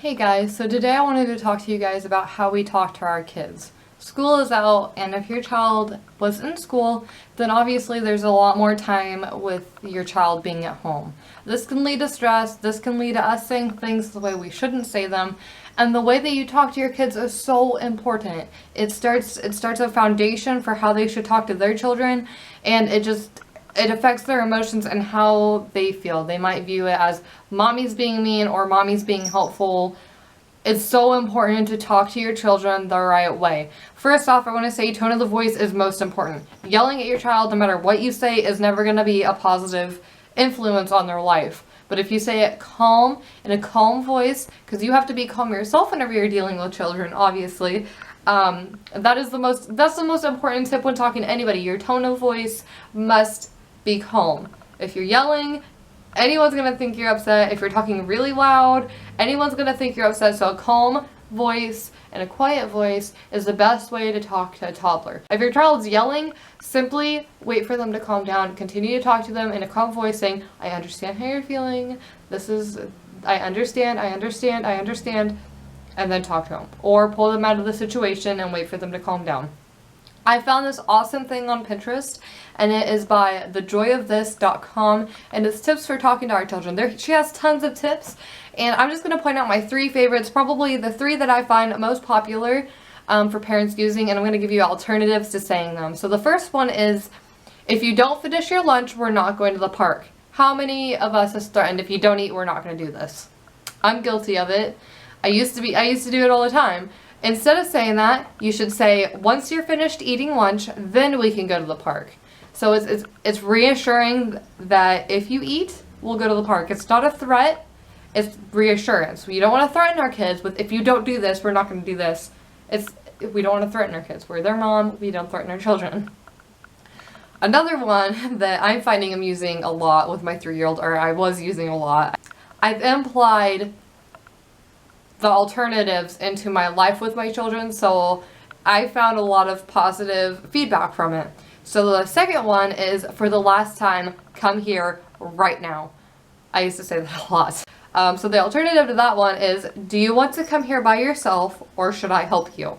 Hey guys, so today I wanted to talk to you guys about how we talk to our kids. School is out, and if your child was in school, then obviously there's a lot more time with your child being at home. This can lead to stress, this can lead to us saying things the way we shouldn't say them, and the way that you talk to your kids is so important. It starts a foundation for how they should talk to their children, and it affects their emotions and how they feel. They might view it as mommy's being mean or mommy's being helpful. It's so important to talk to your children the right way. First off, I want to say tone of the voice is most important. Yelling at your child, no matter what you say, is never going to be a positive influence on their life. But if you say it calm, in a calm voice, because you have to be calm yourself whenever you're dealing with children, obviously, that's the most important tip when talking to anybody. Your tone of voice must be calm. If you're yelling, anyone's going to think you're upset. If you're talking really loud, anyone's going to think you're upset. So a calm voice and a quiet voice is the best way to talk to a toddler. If your child's yelling, simply wait for them to calm down. Continue to talk to them in a calm voice saying, I understand how you're feeling. I understand, and then talk to them. Or pull them out of the situation and wait for them to calm down. I found this awesome thing on Pinterest, and it is by thejoyofthis.com, and it's tips for talking to our children. She has tons of tips, and I'm just going to point out my 3 favorites, probably the 3 that I find most popular for parents using, and I'm going to give you alternatives to saying them. So the first one is, if you don't finish your lunch, we're not going to the park. How many of us has threatened, if you don't eat, we're not going to do this? I'm guilty of it. I used to do it all the time. Instead of saying that, you should say, once you're finished eating lunch, then we can go to the park. So it's reassuring that if you eat, we'll go to the park. It's not a threat, it's reassurance. We don't want to threaten our kids with, if you don't do this, we're not going to do this. We don't want to threaten our kids. We're their mom, we don't threaten our children. Another one that I'm finding I'm using a lot with my 3-year-old, or I was using a lot, I've implied the alternatives into my life with my children, so I found a lot of positive feedback from it. So the second one is, for the last time, come here right now. I used to say that a lot. So the alternative to that one is, do you want to come here by yourself, or should I help you?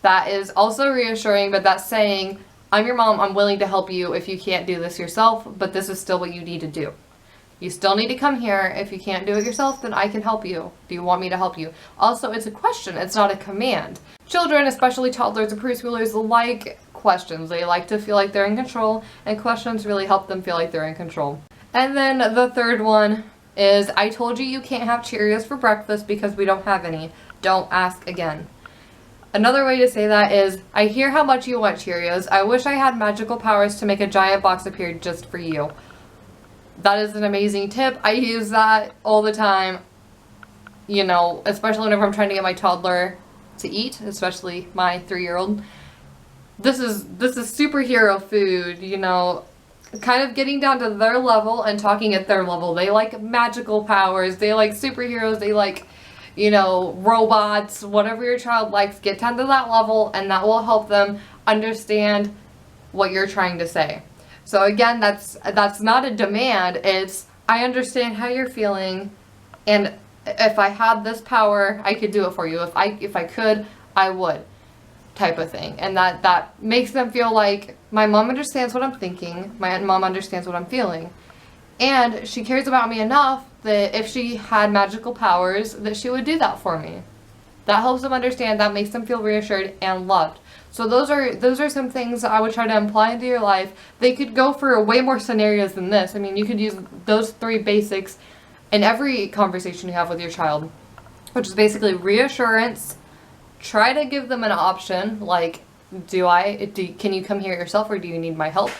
That is also reassuring, but that's saying, I'm your mom, I'm willing to help you if you can't do this yourself, but this is still what you need to do. You still need to come here. If you can't do it yourself, then I can help you. Do you want me to help you? Also, it's a question. It's not a command. Children, especially toddlers and preschoolers, like questions. They like to feel like they're in control, and questions really help them feel like they're in control. And then the third one is, I told you can't have Cheerios for breakfast because we don't have any. Don't ask again. Another way to say that is, I hear how much you want Cheerios. I wish I had magical powers to make a giant box appear just for you. That is an amazing tip. I use that all the time, especially whenever I'm trying to get my toddler to eat, especially my 3-year-old. This is superhero food, kind of getting down to their level and talking at their level. They like magical powers, they like superheroes, they like, robots, whatever your child likes. Get down to that level, and that will help them understand what you're trying to say. So again, that's not a demand. It's, I understand how you're feeling, and if I had this power, I could do it for you. If I could, I would, type of thing. And that makes them feel like, my mom understands what I'm thinking, my mom understands what I'm feeling, and she cares about me enough that if she had magical powers, that she would do that for me. That helps them understand, that makes them feel reassured and loved. So those are some things that I would try to imply into your life. They could go for way more scenarios than this. I mean, you could use those 3 basics in every conversation you have with your child, which is basically reassurance. Try to give them an option, like, can you come here yourself, or do you need my help?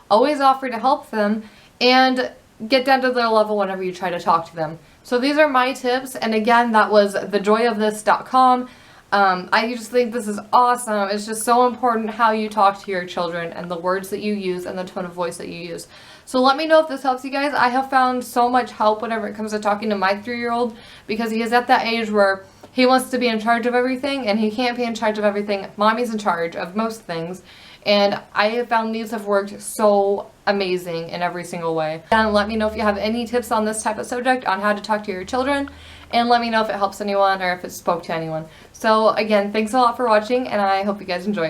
Always offer to help them, and get down to their level whenever you try to talk to them. So these are my tips, and again, that was thejoyofthis.com. I just think this is awesome. It's just so important how you talk to your children, and the words that you use, and the tone of voice that you use. So let me know if this helps you guys. I have found so much help whenever it comes to talking to my 3-year-old, because he is at that age where he wants to be in charge of everything, and he can't be in charge of everything. Mommy's in charge of most things, and I have found these have worked so amazing in every single way. And let me know if you have any tips on this type of subject on how to talk to your children, and let me know if it helps anyone or if it spoke to anyone. So again, thanks a lot for watching, and I hope you guys enjoyed.